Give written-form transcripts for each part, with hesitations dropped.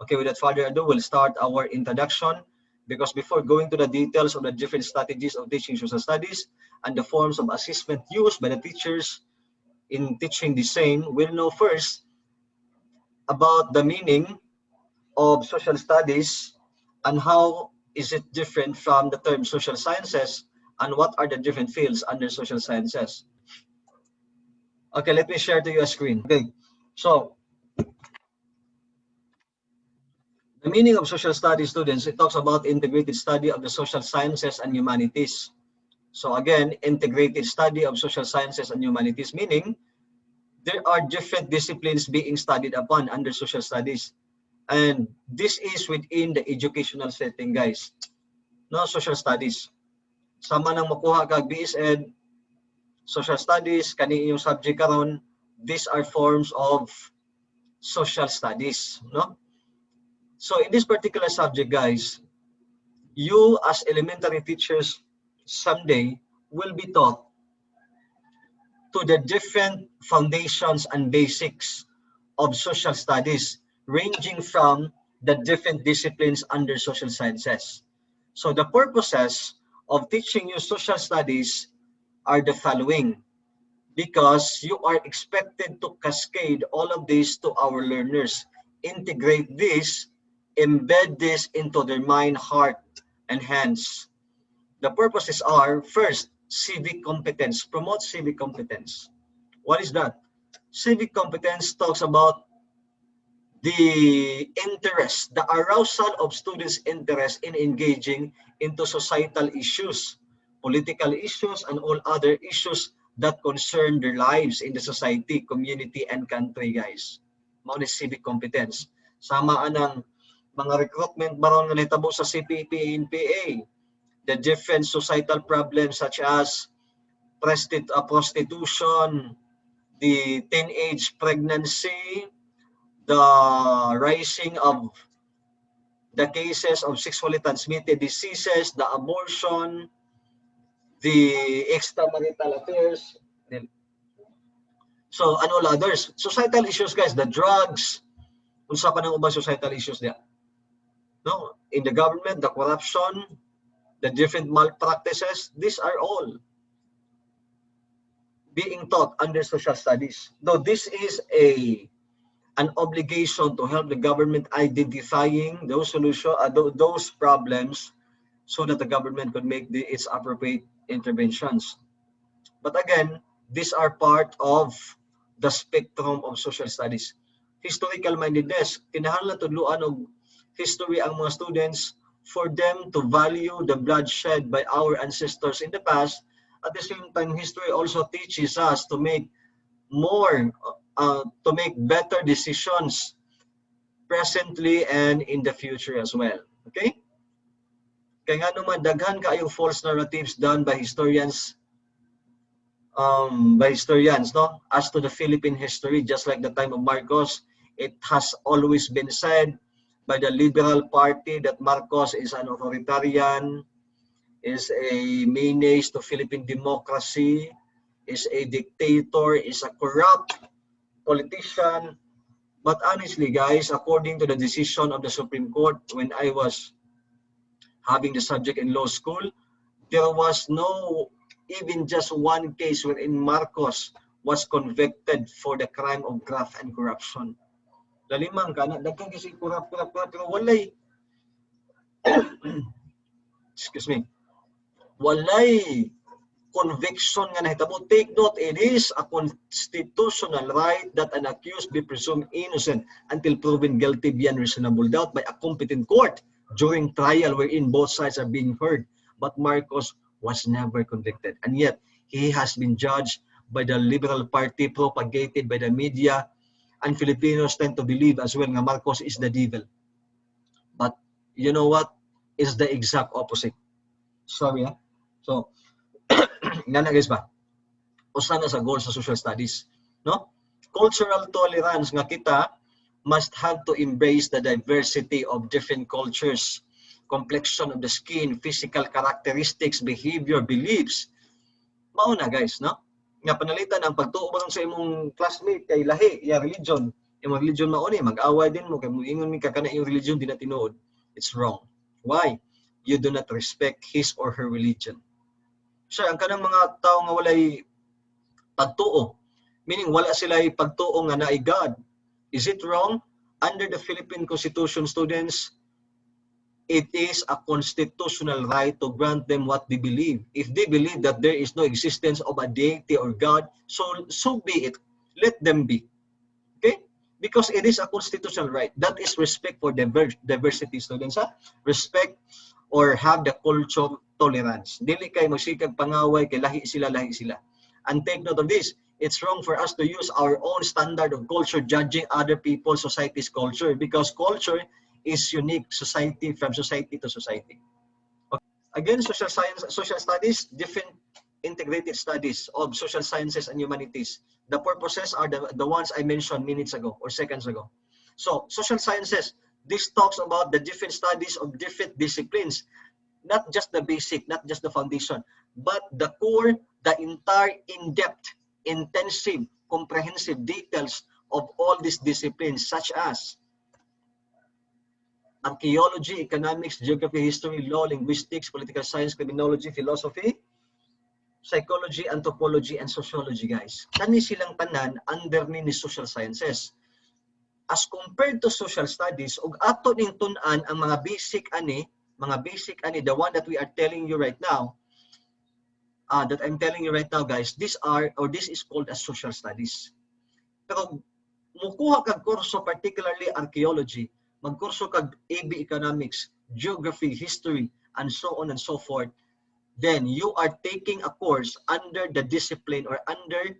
Okay, without further ado, we'll start our introduction, because before going to the details of the different strategies of teaching social studies and the forms of assessment used by the teachers in teaching the same, we'll know first about the meaning of social studies and how is it different from the term social sciences, and what are the different fields under social sciences. Okay, let me share to you a screen. Okay, so the meaning of social studies, students, it talks about integrated study of the social sciences and humanities. So again, integrated study of social sciences and humanities, meaning there are different disciplines being studied upon under social studies. And this is within the educational setting, guys. No, social studies. Sama nang makuha kag BSED, social studies, kani yung subject karon, these are forms of social studies, no? So in this particular subject, guys, you as elementary teachers someday will be taught to the different foundations and basics of social studies, ranging from the different disciplines under social sciences. So the purposes of teaching you social studies are the following, because you are expected to cascade all of this to our learners, integrate this, embed this into their mind, heart, and hands. The purposes are, first, civic competence. Promote civic competence. What is that? Civic competence talks about the interest, the arousal of students' interest in engaging into societal issues, political issues, and all other issues that concern their lives in the society, community, and country, guys. Mao ni civic competence. Sama anang mga recruitment baron nga nahitabo sa CPP and PA, the different societal problems such as prostitution, the teenage pregnancy, the rising of the cases of sexually transmitted diseases, the abortion, the extramarital affairs, so and all others. Societal issues, guys, the drugs, unsa pa nang ubang societal issues niya. No, in the government, the corruption, the different malpractices, these are all being taught under social studies. Though this is an obligation to help the government identifying those solutions, those problems, so that the government could make its appropriate interventions. But again, these are part of the spectrum of social studies. Historical mindedness, kinahanglan tudluan og history ang mga students for them to value the bloodshed by our ancestors in the past. At the same time, history also teaches us to make better decisions presently and in the future as well. Okay? Kaya nga naman, daghan kayong false narratives done by historians, no? As to the Philippine history, just like the time of Marcos, it has always been said by the Liberal Party that Marcos is an authoritarian, is a menace to Philippine democracy, is a dictator, is a corrupt politician. But honestly, guys, according to the decision of the Supreme Court, when I was having the subject in law school, there was no even just one case wherein Marcos was convicted for the crime of graft and corruption. Lalimang ka na, dagkang kasi corrupt, pero walay, excuse me, walay conviction nga nahitabo. Take note, it is a constitutional right that an accused be presumed innocent until proven guilty beyond reasonable doubt by a competent court during trial wherein both sides are being heard. But Marcos was never convicted, and yet he has been judged by the Liberal Party, propagated by the media, and Filipinos tend to believe as well nga Marcos is the devil. But you know what? It's the exact opposite. Sorry, ha? So, nga na guys ba? Usa na sa goal sa social studies, no? Cultural tolerance nga kita must have to embrace the diversity of different cultures, complexion of the skin, physical characteristics, behavior, beliefs. Mao na guys, no? Nga panalitan ang pagtuo sa imong classmate kay lahi, ya religion, Yung religion mao ni mag-away din mo kay moingon mi ka kana yung religion di na tinuod. It's wrong. Why? You do not respect his or her religion. So ang kanang mga tao nga walay pagtuo, meaning wala sila pagtuo nga naay God. Is it wrong? Under the Philippine Constitution, students, it is a constitutional right to grant them what they believe. If they believe that there is no existence of a deity or God, so be it. Let them be. Okay? Because it is a constitutional right. That is respect for diversity, students. Ha? Respect or have the culture tolerance. Dili kay magsikag pangaway kay lahi sila. And take note of this, it's wrong for us to use our own standard of culture judging other people's society's culture because culture is unique society from society to society. Okay. Again, social science, social studies, different integrated studies of social sciences and humanities. The purposes are the ones I mentioned minutes ago or seconds ago. So, social sciences, this talks about the different studies of different disciplines, not just the basic, not just the foundation, but the core, the entire in-depth, intensive, comprehensive details of all these disciplines, such as archaeology, economics, geography, history, law, linguistics, political science, criminology, philosophy, psychology, anthropology, and sociology, guys. Kani silang tanan under ni social sciences. As compared to social studies, ug ato ning tun-an ang mga basic ani, the one that we are telling you right now, that I'm telling you right now, guys, this is called as social studies. Pero mukuha kag kurso, particularly archaeology, magkurso kag AB economics, geography, history, and so on and so forth, then you are taking a course under the discipline or under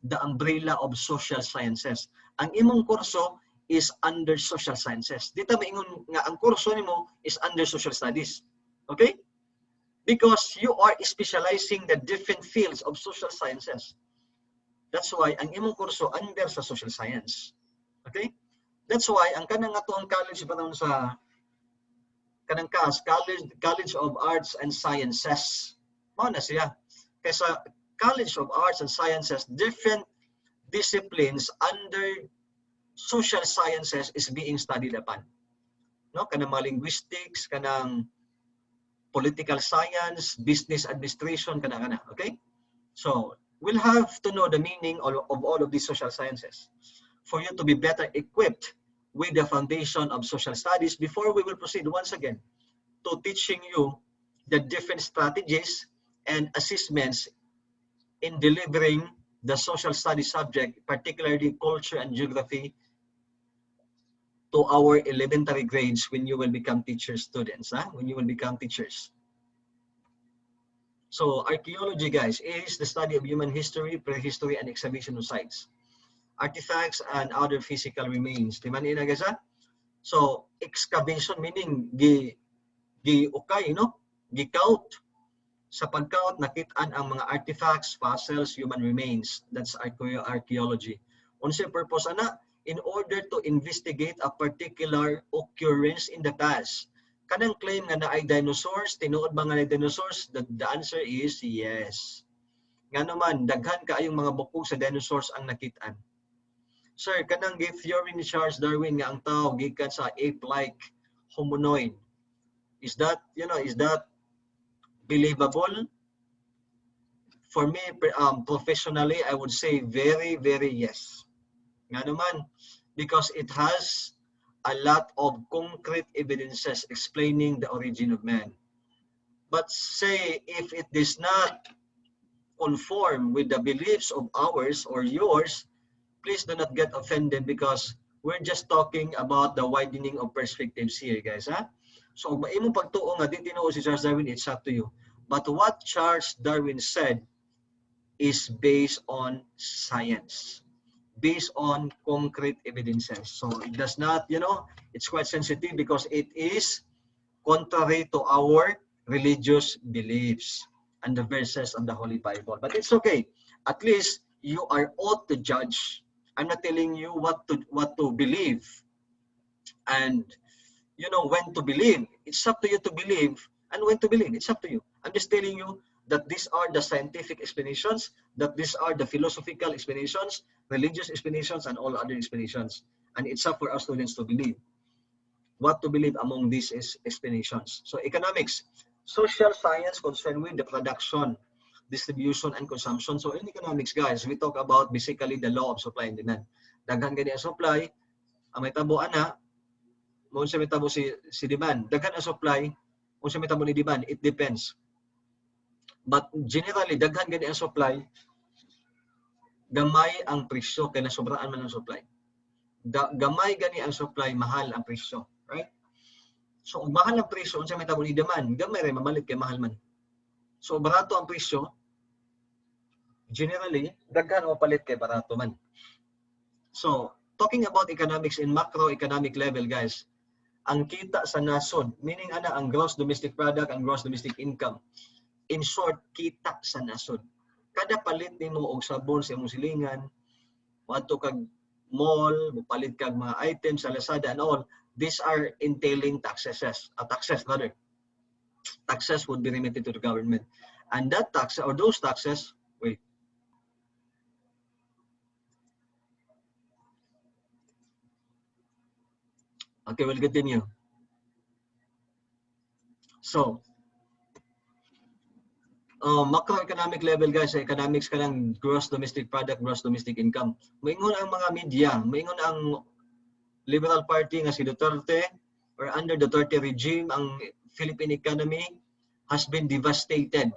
the umbrella of social sciences. Ang imong kurso is under social sciences. Dito maingon nga ang kurso nimo is under social studies. Okay? Because you are specializing the different fields of social sciences. That's why ang imong kurso under sa social science. Okay? That's why ang kanang atoang college panahon sa kanang College of Arts and Sciences. Mao na siya. Kaysa College of Arts and Sciences, different disciplines under social sciences is being studied upon. No, kanang mga linguistics, kanang political science, business administration, kana. Okay? So, we'll have to know the meaning of all of these social sciences for you to be better equipped with the foundation of social studies before we will proceed once again to teaching you the different strategies and assessments in delivering the social studies subject, particularly culture and geography, to our elementary grades when you will become teachers, students, when you will become teachers. So archaeology, guys, is the study of human history, prehistory, and exhibition of sites, artifacts, and other physical remains. Di man ina, guys, ha? So excavation meaning gi-ukay, no? Gi-count. Sa pag-count, nakitaan ang mga artifacts, fossils, human remains. That's archaeology. Unsay purpose ana? In order to investigate a particular occurrence in the past. Kanang claim nga na ay dinosaurs, tinuod ba nga na dinosaurs? The answer is yes. Nga naman, daghan kaayong mga bukog sa dinosaurs ang nakitaan. Sir, kanang theory ni Charles Darwin nga ang tao gikan sa ape-like hominoid. Is that believable? For me, professionally, I would say very, very yes. Nga naman, because it has a lot of concrete evidences explaining the origin of man. But say if it does not conform with the beliefs of ours or yours, please do not get offended because we're just talking about the widening of perspectives here, guys. So, maimong pagtuo nga di tinuo si Charles Darwin, it's up to you. But what Charles Darwin said is based on science, based on concrete evidences. So it does not, it's quite sensitive because it is contrary to our religious beliefs and the verses of the Holy Bible. But it's okay. At least you are ought to judge. I'm not telling you what to believe and when to believe. It's up to you to believe, and when to believe. It's up to you. I'm just telling you that these are the scientific explanations, that these are the philosophical explanations, religious explanations, and all other explanations. And it's up for our students to believe. What to believe among these explanations. So economics, social science concerned with the production, distribution, and consumption. So in economics, guys, we talk about basically the law of supply and demand. Daghan gani ang supply, ang may tabo ana, mo sa may tabo si demand. Daghan ang supply, mo sa may tabo ni demand, it depends. But generally, daghan gani ang supply, gamay ang presyo kay nasobraan man ang supply. Gamay gani ang supply, mahal ang presyo, right? So kung mahal ang presyo, unsa may tabo ni demand, gamay ray mamalit kay mahal man. So barato ang presyo, generally daghan o palit kay barato man. So talking about economics in macroeconomic level, guys, ang kita sa nasod, meaning ana ang gross domestic product, ang gross domestic income. In short, kita sa nasod. Kada palit nimo og sabon sa imong silingan, moadto kag mall, mopalit kag mga items sa Lazada and all, these are entailing taxes. Taxes would be remitted to the government. And that tax, or those taxes, wait. Okay, we'll continue. So, macroeconomic level, guys, sa economics ka ng gross domestic product, gross domestic income. Maingon ang mga media, maingon ang Liberal Party nga si Duterte, or under Duterte regime, ang Philippine economy has been devastated,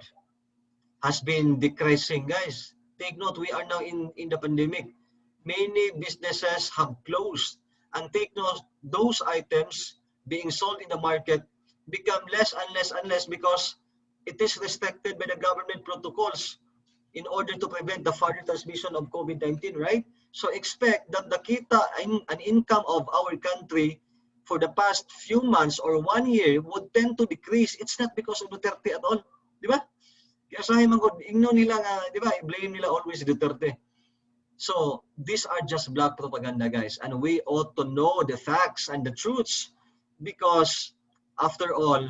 has been decreasing, guys. Take note, we are now in the pandemic. Many businesses have closed. And take note, those items being sold in the market become less and less because it is restricted by the government protocols in order to prevent the further transmission of COVID-19, right? So expect that the kita and income of our country for the past few months or 1 year would tend to decrease. It's not because of Duterte at all, di ba? Kaya sa mga ingno nila nga, di ba, i-blame nila always Duterte. So these are just black propaganda, guys, and we ought to know the facts and the truths because after all,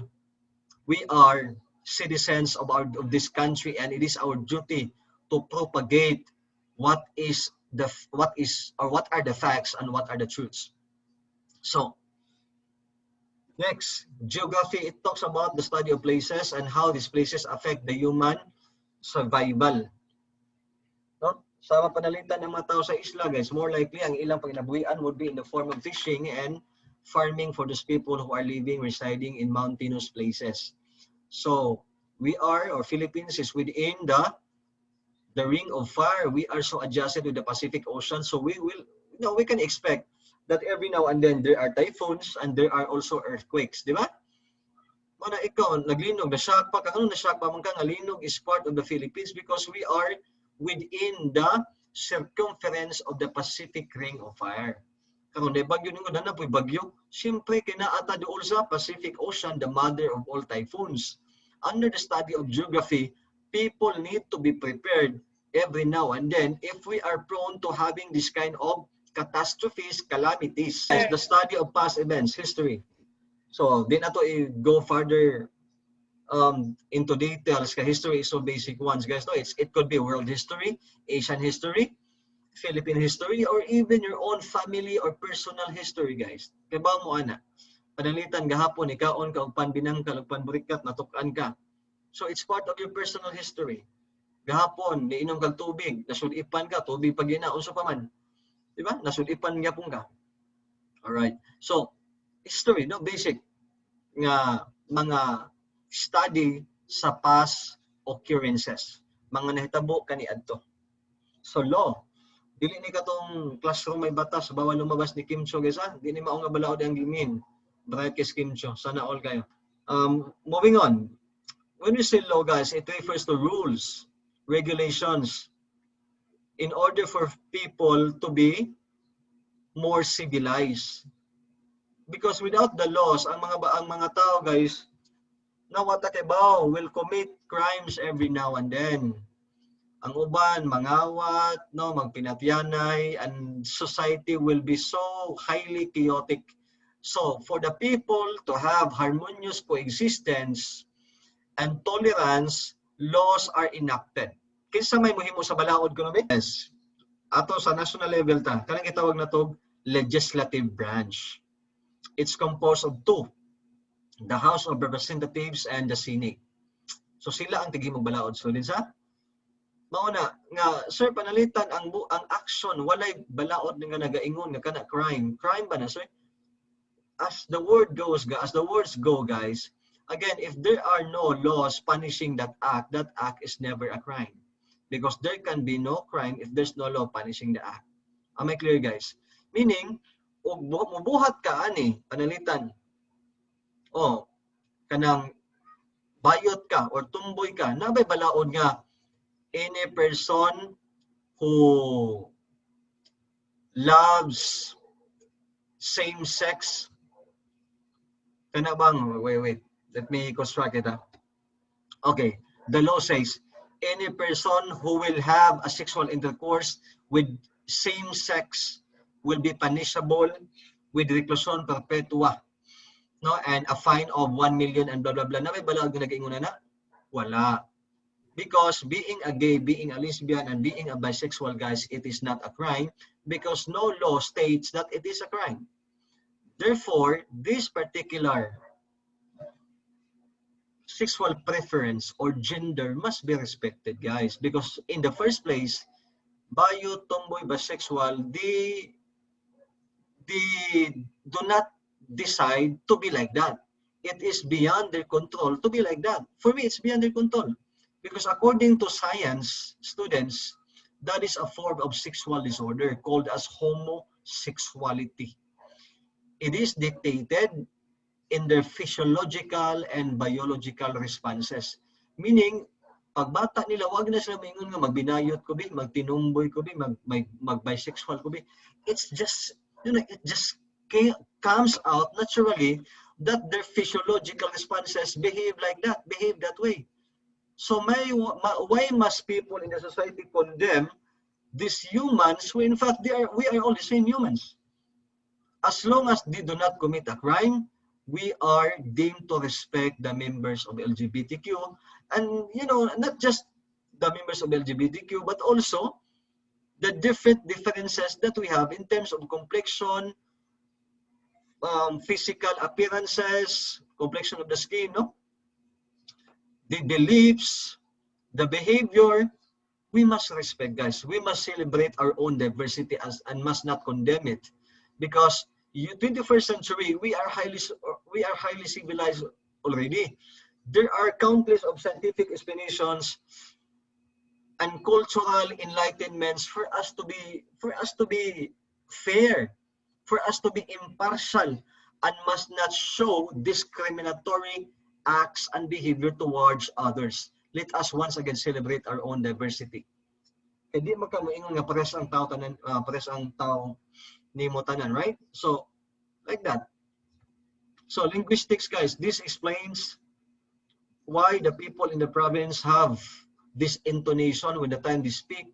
we are citizens of this country, and it is our duty to propagate what are the facts and what are the truths. So next, geography. It talks about the study of places and how these places affect the human survival. No? Sa panalitan ng mga tao sa isla, guys, more likely ang ilang pagkinabuhian would be in the form of fishing and farming for those people who are residing in mountainous places. So we are, or Philippines is within the ring of fire. We are so adjusted with the Pacific Ocean. So we can expect that every now and then there are typhoons and there are also earthquakes, di ba? Mana ikaw, naglinog, na-shock pa, kung na-shock pa man ka, linog is part of the Philippines because we are within the circumference of the Pacific Ring of Fire. Karon day bagyo ningo na po'y bagyo, siyempre kinaata dool sa Pacific Ocean, the mother of all typhoons. Under the study of geography, people need to be prepared every now and then if we are prone to having this kind of catastrophes, calamities. As the study of past events, history. So, di na to go further into details. History is so basic ones, guys. No, it could be world history, Asian history, Philippine history, or even your own family or personal history, guys. Kaya ba mo, ana? Panalitan gahapon, ikaon ka, panbinang ka, panburikat, natukan ka. So, it's part of your personal history. Gahapon, niinom kang tubig, nasulipan ka, tubig pag unsa pa man. Diba? Nasulipan nga pong ka. Alright. So, history, no? Basic nga mga study sa past occurrences. Mga nahitabo kaniadto. So, law. Dili ni katong classroom may batas, bawal lumabas ni Kim Cho, guys, ha? Di ni mao nga balaod ang gimin. Brakes Kim Cho. Sana all kayo. Moving on. When we say law, guys, it refers to rules, regulations, in order for people to be more civilized. Because without the laws, ang mga tao, guys, nawatakebaw will commit crimes every now and then. Ang uban, mangawat, no, magpinatyanay, and society will be so highly chaotic. So, for the people to have harmonious coexistence and tolerance, laws are enacted. Kinsa may mohimo sa balaod kuno be? Yes. Ato sa national level ta, kanang gitawag na to legislative branch. It's composed of two, the House of Representatives and the Senate. So sila ang tigimong balaod. So din sa mauna nga sir panalitan ang action walay balaod nga nagaingon nga kana crime ba na sir? As the words go guys, again, if there are no laws punishing that act is never a crime, because there can be no crime if there's no law punishing the act. Am I clear guys? Meaning og mubuhat ka ani panalitan kanang bayot ka or tumboy ka, nabay balaod nga any person who loves same sex, kana bang, wait, let me construct it. Okay, the law says any person who will have a sexual intercourse with same sex will be punishable with reclusion perpetua, no, and a fine of 1 million and blah blah blah. Na may balaod nga nag-ingon na? Wala. Because being a gay, being a lesbian, and being a bisexual, guys, it is not a crime because no law states that it is a crime. Therefore, this particular sexual preference or gender must be respected, guys, because in the first place, bayo, tomboy, bisexual, they do not decide to be like that. It is beyond their control to be like that. For me, it's beyond their control. Because according to science students, that is a form of sexual disorder called as homosexuality. It is dictated in their physiological and biological responses. Meaning, pagbata nila, wag na sila maingon nga magbinayot ko bi, magtinumboy ko bi, mag-bisexual ko bi. It's just, it just comes out naturally that their physiological responses behave like that, behave that way. So why must people in the society condemn these humans who in fact we are all the same humans? As long as they do not commit a crime, we are deemed to respect the members of LGBTQ, and not just the members of LGBTQ, but also the differences that we have in terms of complexion, physical appearances, complexion of the skin, no? The beliefs, the behavior, we must respect, guys. We must celebrate our own diversity and must not condemn it, because 21st century we are highly civilized already. There are countless of scientific explanations and cultural enlightenments for us to be fair, for us to be impartial, and must not show discriminatory acts and behavior towards others. Let us once again celebrate our own diversity. Hindi magkamoingon nga pares ang tao tanan, pares ang tao nimo tanan, right? So like that. So linguistics, guys, this explains why the people in the province have this intonation when the time they speak,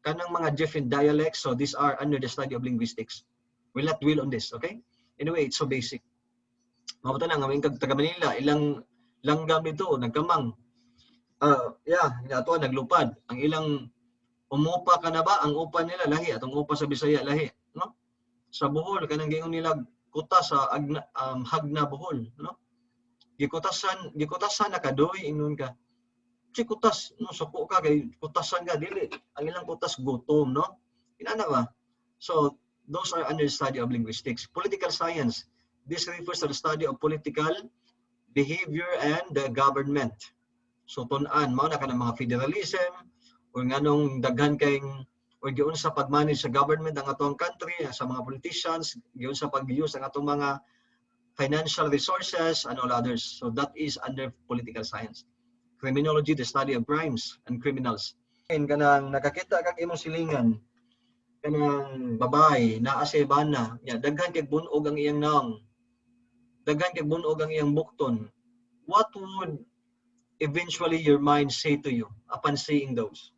kanang mga different dialects. So these are under the study of linguistics. We'll not dwell on this, okay? Anyway, it's so basic. Mabuta na nga taga Manila, ilang langgam dito nagkamang. Ato naglupad. Ang ilang umupa ka na ba? Ang upa nila lahi atong upa sa Bisaya lahi, no? Sa Bohol kanang giingon nila kutas sa hagna Bohol, no? Gikutasan na kadoy ingon ka. Si kutas no suko ka kay kutasan ka dili. Ang ilang kutas gutom, no? Inana ba? So those are under the study of linguistics. Political science. This refers to the study of political behavior and the government. So tun-an mao na kanang mga federalism or nganong daghan kayong or giun sa pag-manage sa government ang atong country, sa mga politicians, giun sa pag-use ang atong mga financial resources and all others. So that is under political science. Criminology, the study of crimes and criminals. Kanang nakakita kag imong silingan, kanang babay naa sa bana, daghan kay bunog ang iyang naong. Daghan kay bunog ang iyang bukton. What would eventually your mind say to you upon seeing those?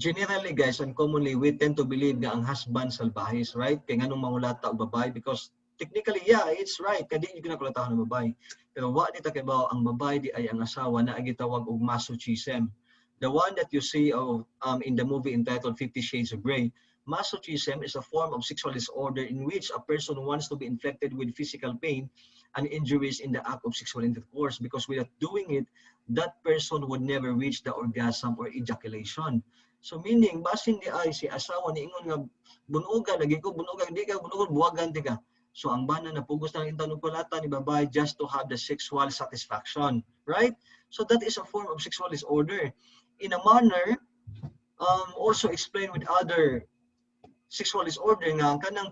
Generally, guys, and commonly, we tend to believe na ang husband salbahis, right? Kaya nga nung mangulata o babae, because technically, yeah, it's right. Kadi yung kinakulatahan ng babae. Pero wa dita kay ba ang babae di ay ang asawa na gitawag og masochism. The one that you see in the movie entitled 50 Shades of Grey, masochism is a form of sexual disorder in which a person wants to be inflicted with physical pain and injuries in the act of sexual intercourse, because without doing it, that person would never reach the orgasm or ejaculation. So meaning, basin di ay si asawa ni ingon nga bunugan, lagi ko bunugan, di ka bunugan, buwagan di ka. So ang bana na pugos na ng tanupalata ni babae just to have the sexual satisfaction, right? So that is a form of sexual disorder. In a manner, also explained with other sexual disorder nga kanang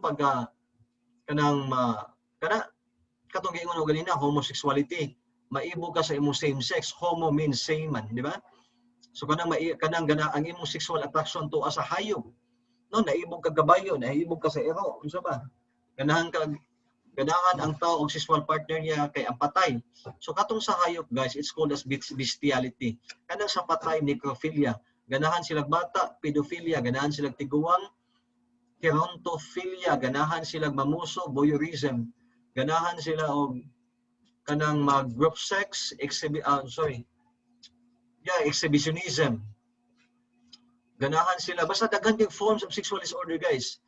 katong giingon og ganina, homosexuality. Maibo ka sa imong same sex, homo means same man, di ba? So kanang ang imong sexual attraction to as a hayop. No, naibog ka kabayo, naibog ka sa ero, unsa ba? Ganahan ang tao og sexual partner niya kay ang patay. So katong sa hayop, guys, it's called as bestiality. Kanang sa patay, necrophilia. Ganahan silang bata, pedophilia. Ganahan silang tiguang, gerontophilia. Ganahan silang mamuso, voyeurism. Ganahan sila og kanang mag-group sex, exhibitionism. Ganahan sila. Basta daghan yung forms of sexual disorder, guys,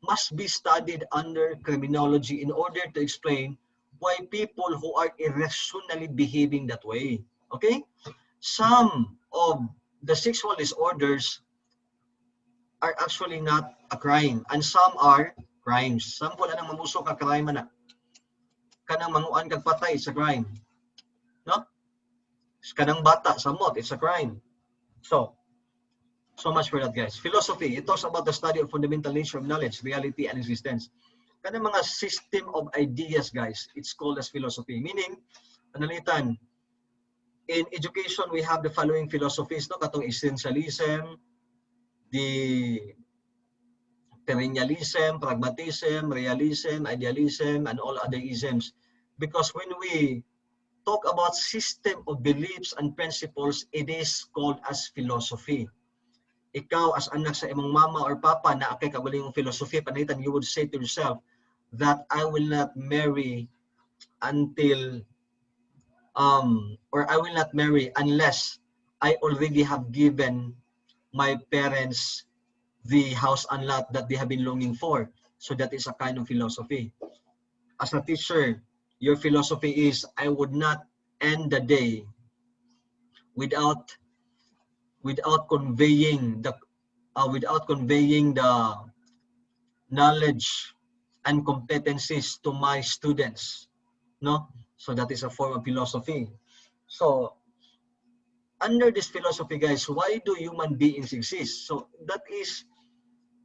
must be studied under criminology in order to explain why people who are irrationally behaving that way. Okay? Some of the sexual disorders are actually not a crime, and some are crimes. Some po na nang mamuso ka crime na. Kanang manguan kag patay, it's a crime. No? Kanang bata, samot, it's a crime. So much for that, guys. Philosophy, it talks about the study of fundamental nature of knowledge, reality, and existence. Kanang mga system of ideas, guys, it's called as philosophy. Meaning, analitan, in education, we have the following philosophies, no? Katong essentialism, the perennialism, pragmatism, realism, idealism, and all other isms. Because when we talk about system of beliefs and principles, it is called as philosophy. Ikaw as anak sa imong mama or papa na akay kagalingong philosophy, panitan, you would say to yourself that I will not marry until or I will not marry unless I already have given my parents the house and lot that they have been longing for. So that is a kind of philosophy. As a teacher, your philosophy is I would not end the day without conveying the knowledge and competencies to my students, no? So that is a form of philosophy. So under this philosophy, guys, why do human beings exist? So that is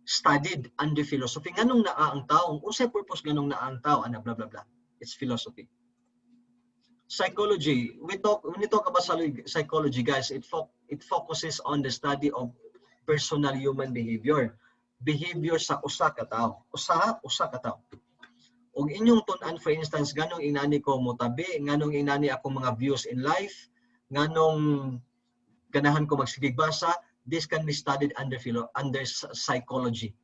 studied under philosophy. Nganong naa ang tao? Unsay purpose nganong naa ang tao? Ana blah blah blah. It's philosophy. Psychology, when we talk about psychology, guys, it focuses on the study of personal human behavior. Behavior sa usa ka tawo. Usa ka tawo. Og inyong tun-an, for instance, nganong inani ko motabi, nganong inani ako mga views in life, nganong ganahan ko magsigigbasa, this can be studied under psychology.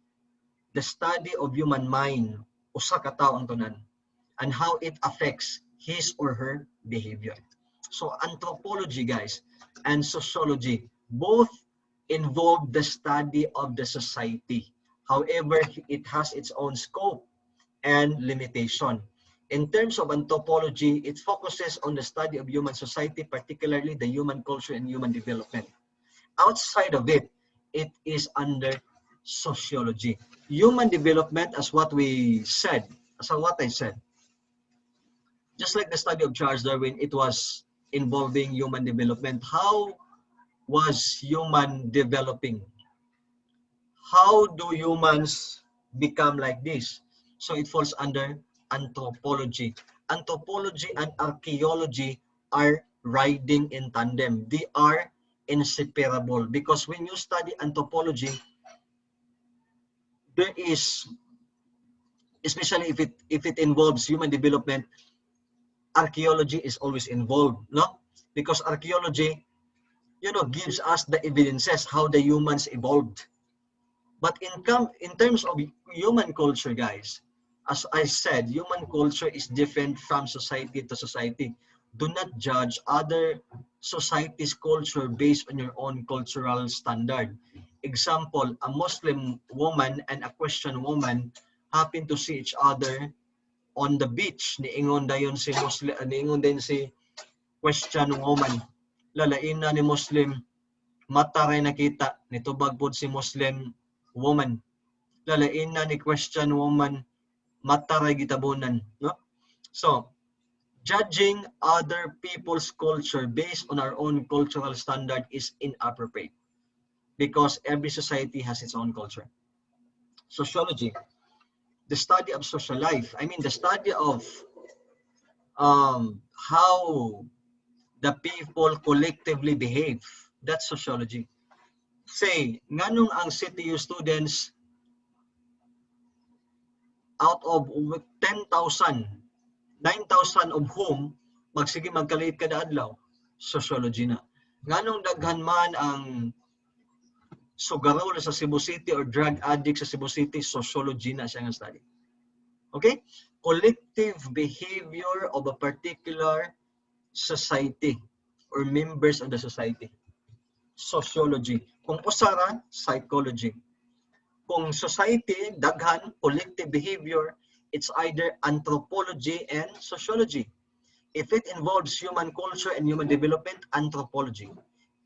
The study of human mind, usa ka tawo ang tunan, and how it affects his or her behavior. So anthropology, guys, and sociology both involve the study of the society. However, it has its own scope and limitation. In terms of anthropology, it focuses on the study of human society, particularly the human culture and human development. Outside of it, it is under sociology. Human development, as what I said, just like the study of Charles Darwin, it was involving human development. How was human developing? How do humans become like this? So it falls under anthropology. Anthropology and archaeology are riding in tandem. They are inseparable, because when you study anthropology, there is, especially if it involves human development, archaeology is always involved, no? Because archaeology, gives us the evidences how the humans evolved. But in terms of human culture, guys, As I said, human culture is different from society to society. Do not judge other society's culture based on your own cultural standard. Example, a Muslim woman and a Christian woman happen to see each other on the beach. Niingon dayon si Muslim, niingon din si Christian woman. Lalain na ni Muslim, mata ray nakita, nitubag pod si Muslim woman. Lalain na ni Christian woman, mata ray gitabunan, no? So, judging other people's culture based on our own cultural standard is inappropriate because every society has its own culture. Sociology, the study of social life. I mean, the study of how the people collectively behave. That's sociology. Say, nganong ang CTU students out of 10,000, 9,000 of whom magsige magkaliit kada adlaw, sociology na. Nganong daghan man ang sugarol sa Cebu City or drug addict sa Cebu City, sociology na siya nga study. Okay? Collective behavior of a particular society or members of the society. Sociology. Kung usara, psychology. Kung society, daghan, collective behavior, it's either anthropology and sociology. If it involves human culture and human development, anthropology.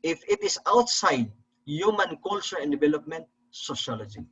If it is outside human culture and development, sociology.